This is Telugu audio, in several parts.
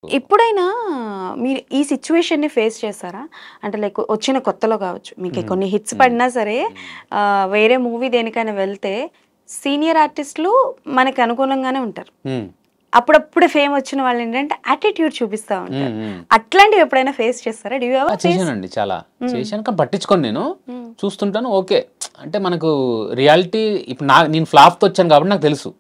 ఎప్పుడైనా మీరు ఈ సిట్యుయేషన్‌ని ఫేస్ చేసారా? అంటే లైక్ వచ్చిన కొత్తలో కావచ్చు. మీకు హ్మ్. కొన్ని హిట్స్ హ్మ్. పడినా సరే హ్మ్. వేరే మూవీ దేనికైనా వెళ్తే సీనియర్ ఆర్టిస్టులు మనకి అనుకూలంగానే ఉంటారు. హ్మ్. అప్పుడప్పుడే ఫేమ్ వచ్చిన వాళ్ళేంటంటే యాటిట్యూడ్ చూపిస్తా హ్మ్. ఉంటారు. హ్మ్. అట్లాంటివి ఎప్పుడైనా ఫేస్ చేసారా? డు యూ ఆ! Ever face? చేశానండి చాలా. హ్మ్. చేశాను కానీ పట్టించుకోను నేను. హ్మ్. చూస్తుంటాను ఓకే. అంటే మనకు రియాలిటీ ఇప్పుడు నేను ఫ్లాప్‌తో వచ్చాను కాబట్టి నాకు తెలుసు.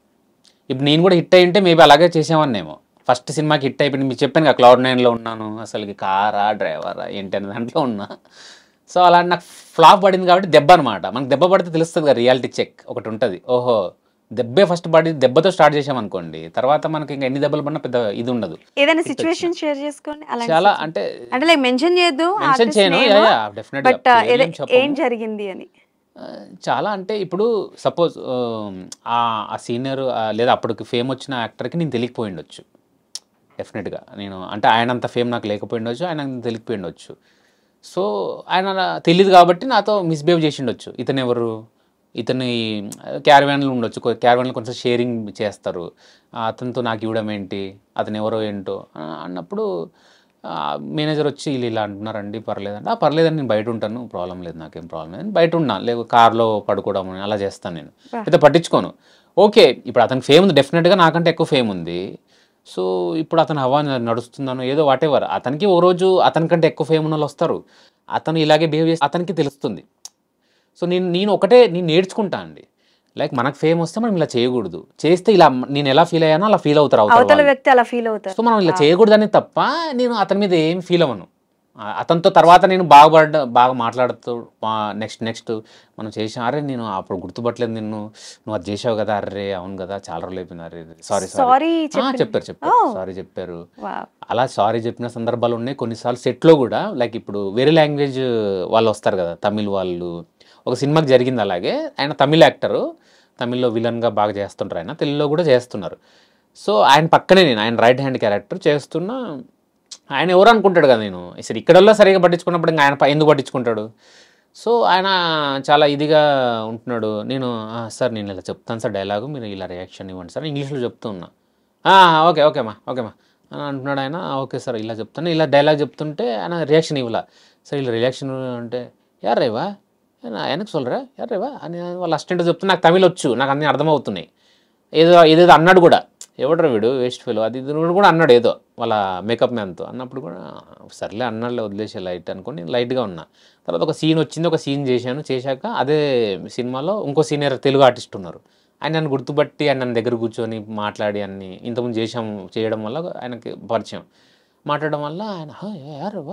ఇప్పుడు నేను కూడా హిట్ అయ్యుంటే మేబీ అలాగే చేసేవాడినేమో. ఫస్ట్ సినిమాకి హిట్ అయిపోయింది. మీకు చెప్పాను కదా! క్లౌడ్ 9లో ఉన్నాను. అసలకి కారా, డ్రైవరా ఏంటి అనే దాంట్లో ఉన్నా. సో, అలా నాకు ఫ్లాప్ పడింది కాబట్టి దెబ్బ అనమాట. మనకు దెబ్బ పడితే తెలుస్తది కదా! రియాలిటీ చెక్ ఒకటుంటది. ఓహో! దెబ్బే ఫస్ట్ పడి దెబ్బతో స్టార్ట్ చేశామనుకోండి. తర్వాత మనకి ఇంక ఎన్ని దెబ్బలు పడినా పెద్ద ఇది ఉండదు. ఏదైనా హిట్ వచ్చినా. సిట్యుయేషన్ షేర్ చేసుకోండి. అలాంటి చాలా సిట్యుయేషన్. అంటే అంటే లైక్ మెన్షన్ చేయొద్దు మెన్షన్ ఆర్టిస్ట్ చేయను. నేమ్. డెఫినిట్‌గా బట్ పేర్లేం ఏం చెప్పము. జరిగింది అని. చాలా అంటే ఇప్పుడు సపోజ్ ఆ సీనియర్ లేదా అప్పటికి ఫేమ్ వచ్చిన యాక్టర్‌కి నేను తెలియకపోయుండొచ్చు. డెఫినెట్‌గా. నేను అంటే ఆయనంత ఫేమ్ నాకు లేకపోయుండొచ్చు. ఆయనకు తెలియకపోయుండొచ్చు. సో, ఆయన తెలీదు కాబట్టి నాతో మిస్‌బిహేవ్ చేసిండొచ్చు. ఇతనెవరు? ఇతని క్యారవాన్‌లో ఉండొచ్చు. క్యారవాన్‌లో కొంచెం షేరింగ్ చేస్తారు. అతనితో నాకు ఇవ్వడం ఏంటి? అతనెవరో ఏంటో అన్నప్పుడు మేనేజర్ వచ్చి "ఈళ్ళు ఇలా అంటున్నారండి పర్లేదంటే" పర్లేదండి నేను బయట ఉంటాను. ప్రాబ్లమ్ లేదు. నాకేం ప్రాబ్లమ్ లేదు. బయట ఉన్నా. కార్‌లో పడుకోవడం అలా చేస్తాను నేను. బా! అయితే పట్టించుకోను. ఓకే. ఇప్పుడు అతనికి ఫేమ్ ఉంది. డెఫినిట్‌గా నాకంటే ఎక్కువ ఫేమ్ ఉంది. సో, ఇప్పుడు అతని హవా నడుస్తుందనో ఏదో వాటెవర్. అతనికి ఓ రోజు అతనికంటే ఎక్కువ ఫేమ్ ఉన్నోళ్ళొస్తారు. అతను ఇలాగే బిహేవ్ చేస్తే అతనికి తెలుస్తుంది. సో, నేను నేర్చుకుంటా అండి. లైక్ మనకు ఫేమ్ వస్తే మనం ఇలా చేయకూడదు. చేస్తే ఇలా నేనెలా ఫీల్ అయ్యానో అలా ఫీల్ అవుతారు అవతల అవతల వాళ్ళు. వ్యక్తి అలా ఫీల్ సో, అవుతారు. మనం ఇలా వావ్! చేయకూడదని తప్ప నేను అతని మీద ఏం ఫీల్ అవ్వను. అతనితో తర్వాత నేను బాగా మాట్లాడుతూ నెక్స్ట్ నెక్స్ట్ మనం చేసాం. "అరే! నేను అప్పుడు గుర్తుపట్టలేదు నిన్ను. నువ్వు అది చేసావు కదా! అర్రే! అవును కదా! చాలా రోజులయిపోయింది. అరే! Sorry sorry." సారీ చెప్పిన చెప్పారు. ఓహ్! సారీ చెప్పారు. వావ్! అలా సారీ చెప్పిన సందర్భాలున్నాయి. కొన్నిసార్లు సెట్‌లో గూడా లైక్ ఇప్పుడు వేరే లాంగ్వేజ్ వాళ్ళొస్తారు గదా! తమిళ్ వాళ్ళు. ఒక సినిమాకి జరిగింది అలాగే. ఆయన తమిళ్ యాక్టరు. తమిళ్‌లో విలన్‌గా బాగా చేస్తుంటారు ఆయన. తెలుగులో గూడా చేస్తున్నారు. సో, ఆయన పక్కనే ఆయన రైట్ హ్యాండ్ క్యారెక్టర్ చేస్తున్నా ఆయన ఎవరో అనుకుంటాడు కదా నేను. అసలు ఇక్కడోళ్ళో సరిగ్గా పట్టించుకున్నప్పుడు ఇంక ఆయన ఎందుకు పట్టించుకుంటాడు? సో, ఆయన చాలా ఇదిగా ఉంటున్నాడు. నేను సార్ నేను ఇలా చెప్తాను సార్ డైలాగు. మీరు ఇలా రియాక్షన్ ఇవ్వండి సార్ ఇంగ్లీష్‌లో చెప్తూ ఉన్నా. "ఆ! ఓకే. ఓకేమ్మా" అని అంటున్నాడు ఆయన. ఓకే సార్ ఇలా చెప్తాను. ఇలా డైలాగ్ చెప్తుంటే ఆయన రియాక్షన్ ఇవ్వలా. సార్ ఇలా రియాక్షన్ అంటే "యార్ రే వా? நான் எனக்கு சொல்றேன். யார் రే వా?" అని వాళ్ళ అసిస్టెంట్ చెప్తే నాకు తమిళొచ్చు. నాకు అన్నీ అర్థమవుతున్నాయి. ఏదేదో అన్నాడు గూడా. ఎవడ్రా వీడు వేస్ట్ ఫెలో అది ఇది కూడా అన్నాడు ఏదో వాళ్ళ మేకప్ మ్యాన్‌తో. అన్నప్పుడు కూడా సర్లే అన్నాడులే వదిలేసేయి లైట్ అనుకోని లైట్‌గా ఉన్నా. తర్వాత ఒక సీన్ వచ్చింది. ఒక సీన్ చేశాను. చేశాక అదే సినిమాలో ఇంకో సీనియర్ తెలుగు ఆర్టిస్ట్ ఉన్నారు. ఆయన నన్ను గుర్తుపట్టి ఆయన నన్ను దగ్గర కూర్చొని మాట్లాడి అన్నీ ఇంతకుముందు చేయడం వల్ల ఆయనకి పరిచయం. మాట్లాడడం వల్ల ఆయన యారవ్వ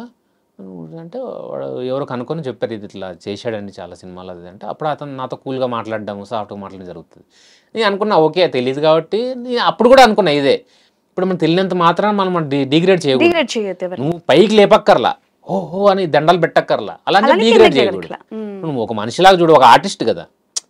అంటే వాడు ఎవరో కనుక్కొని చెప్పారు. ఇది ఇట్లా చేశాడండి చాలా సినిమాలు అది అంటే అప్పుడు అతను నాతో కూల్‌గా మాట్లాడడం, సాఫ్ట్‌గా మాట్లాడడం జరుగుతది. నేను అనుకున్నా ఓకే. తెలీదు కాబట్టి నేను అప్పుడు కూడా అనుకున్నా ఇదే. ఇప్పుడు మనం తెలియనంత మాత్రాన మనం డిగ్రేడ్ చేయకూడదు. డిగ్రేడ్ చేయొద్దు ఎవరిని. నువ్వు పైకి లేపక్కర్లా. ఓహో! అని దండాలు పెట్టక్కర్లా. అలా అని చెప్పి అలానే డిగ్రేడ్ కిందకి చేయకూడదు. దిగట్లా. హ్మ్. నువ్వు ఒక మనిషిలాగా చూడు. ఒక ఆర్టిస్ట్ కదా!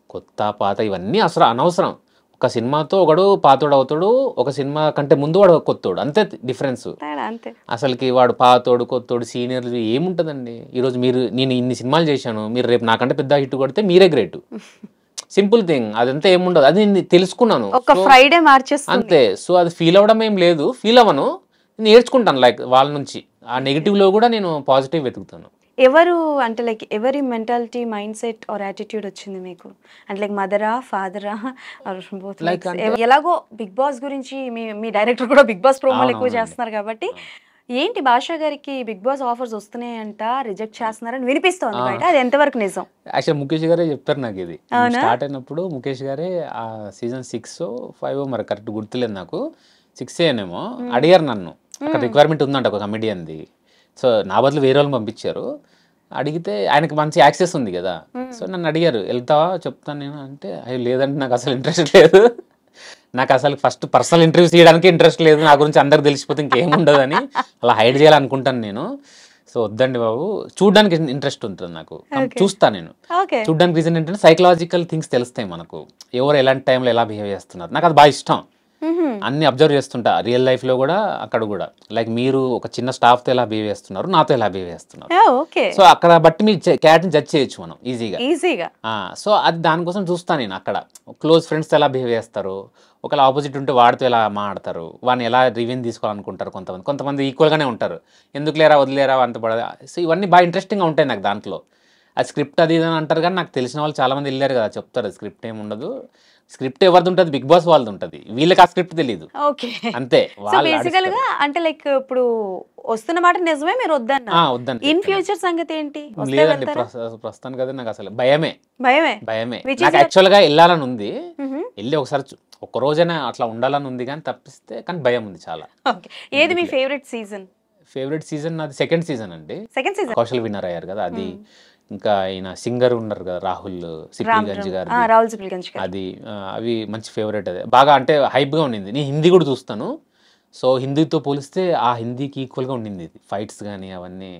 కొత్త, పాత ఇవన్నీ అనవసరం. ఒక సినిమాతో ఒకడు పాతోడవుతాడు. ఒక సినిమా కంటే ముందు వాడు కొత్తోడు. అంతే డిఫరెన్స్. తేడా అంతే. అసలకి వాడు పాతోడు, కొత్తోడు, సీనియర్‌లు ఏముంటదండి? ఈరోజు నేను ఇన్ని సినిమాలు చేశాను. మీరు రేపు నాకంటే పెద్ద హిట్ కొడితే మీరే గ్రేటు. Simple thing. అదంతా ఏముండదు. అది నేను తెలుసుకున్నాను. ఒక సో, ఫ్రైడే మార్చేస్తుంది. అంతే. సో, అది ఫీల్ అవ్వడం ఏం లేదు. ఫీల్ అవ్వను. నేర్చుకుంటాను లైక్ వాళ్ళ నుంచి. ఆ ఓకే. నెగెటివ్‌లో గూడా నేను పాజిటివ్ వెతుకుతాను. ఎవరు అంటే లైక్ ఎవరి mentality, mind set or attitude వచ్చింది మీకు? అంటే లైక్ మదరా? ఫాదరా? Or both like mix? అంటే ఎలాగో బిగ్ బాస్ గురించి మీ మీ డైరెక్టర్ కూడా బిగ్ బాస్ ప్రోమోలు ఎక్కువ అవునవునండి. చేస్తున్నారు కాబట్టి, అవును. ఏంటి భాషా గారికి బిగ్ బాస్ ఆఫర్స్ వస్తున్నాయంట, రిజెక్ట్ చేస్తున్నారని వినిపిస్తోంది బయట. అవును. అది ఎంతవరకు నిజం? యాక్చువల్లీ ముఖేష్ గారే చెప్పారు నాకిది. మేము అవునా? స్టార్ట్ అయినప్పుడు ముఖేష్ గారే సీజన్ 6 5 మరి కరెక్ట్ గుర్తులేదు నాకు. 6 ఏనేమో హ్మ్. అడిగారు నన్ను. అక్కడ హ్మ్. రిక్వైర్మెంట్ ఉందంట ఒక కమెడియన్‌ది. సో, నా బదులు వేరే వాళ్ళని పంపించారు. అడిగితే ఆయనకి మంచి యాక్సెస్ ఉంది గదా! హ్మ్. సో, నన్ను అడిగారు. "ఎళ్తావా చెప్తాను నేను" అంటే, అయ్యో! లేదంటే నాకసలు ఇంట్రెస్ట్ లేదు. నాకసలు ఫస్ట్ పర్సనల్ ఇంటర్వ్యూస్ ఇయ్యడానికే ఇంట్రెస్ట్ లేదు. నా గురించి అందరికి తెలిసిపోతే ఇంకేముండదని అలా హైడ్ చేయాలనుకుంటాను నేను. సో, వద్దండి బాబు. చూడ్డానికి ఇంట్రెస్ట్ ఉంటుంది నాకు. ఓకే. చూస్తా నేను. ఓకే. చూడ్డానికి రీజన్ ఏంటంటే సైకలాజికల్ థింగ్స్ తెలుస్తాయి మనకు. ఎవరు ఎలాంటి టైంలో ఎలా బిహేవ్ చేస్తున్నారు. నాకది ఇష్టం. అన్ని అబ్జర్వ్ చేస్తుంటా రియల్ లైఫ్లో కూడా అక్కడ కూడా. లైక్ మీరు ఒక చిన్న స్టాఫ్తో ఎలా బిహేవ్ చేస్తున్నారు, నాతో ఎలా బిహేవ్ చేస్తున్నారు. ఓకే. సో అక్కడ బట్టి మీ క్యారెక్టర్ని జడ్జ్ చేయొచ్చు మనం ఈజీగా. సో అది దానికోసం చూస్తాను నేను అక్కడ. క్లోజ్ ఫ్రెండ్స్తో ఎలా బిహేవ్ చేస్తారు, ఒకవేళ ఆపోజిట్ ఉంటే వాడితో ఎలా మాట్లాడతారు, వాడిని ఎలా రివ్యూని తీసుకోవాలనుకుంటారు. కొంతమంది ఈక్వల్గానే ఉంటారు, ఎందుకు లేరా వదిలేరా అంత పడదు. సో ఇవన్నీ బాగా ఇంట్రెస్టింగ్గా ఉంటాయి నాకు దాంట్లో. అది స్క్రిప్ట్ అది ఇది అని అంటారు, కానీ నాకు తెలిసిన వాళ్ళు చాలామంది వెళ్ళారు కదా, చెప్తారు స్క్రిప్ట్ ఏమి ఉండదు, స్క్రిప్ట్ ఎవరిది ఉంటుంది, బిగ్ బాస్ వాళ్ళది ఉంటుంది, వీళ్ళకి ఆ స్క్రిప్ట్ తెలియదు. ఓకే. అంతే సో బేసికల్ గా అంటే లైక్ ఇప్పుడు వస్తున్న మాట నిజమే, మీరు వద్దన్నా. వద్దని ఇన్ ఫ్యూచర్ సంగతి ఏంటి? లేదండి, ప్రస్తుతానికి అది నాకు అసలు భయమే. Which నాకు is యాక్చువల్గా వెళ్ళాలని ఉంది, వెళ్ళి ఒకసారి ఒక్క రోజైనా అట్లా ఉండాలని ఉంది, కానీ తప్పిస్తే కానీ భయం ఉంది చాలా. ఓకే. ఏది మీ ఫేవరెట్ సీజన్? ఫేవరెట్ సీజన్ నాది సెకండ్ సీజన్ అండి. సెకండ్ సీజన్ కౌశల్ విన్నర్ అయ్యారు కదా అది. ఇంకా ఆయన సింగర్ ఉన్నారు కదా రాహుల్ సిప్లిగంజ్ గారు, రాహుల్ సిప్లిగంజ్ గారు, అది అవి మంచి ఫేవరెట్. అదే బాగా అంటే హైప్గా ఉండింది. నేను హిందీ కూడా చూస్తాను, సో హిందీతో పోలిస్తే ఆ హిందీకి ఈక్వల్గా ఉండింది ఇది. ఫైట్స్ కానీ అవన్నీ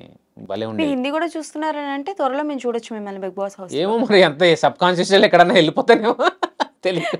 భలే ఉండే. హిందీ కూడా చూస్తున్నారని అంటే త్వరలో మేము చూడొచ్చు మిమ్మల్ని బిగ్ బాస్ హౌస్. ఏమో మరి అంత సబ్ కాన్షియస్ ఎక్కడన్నా వెళ్ళిపోతానేమో తెలియదు.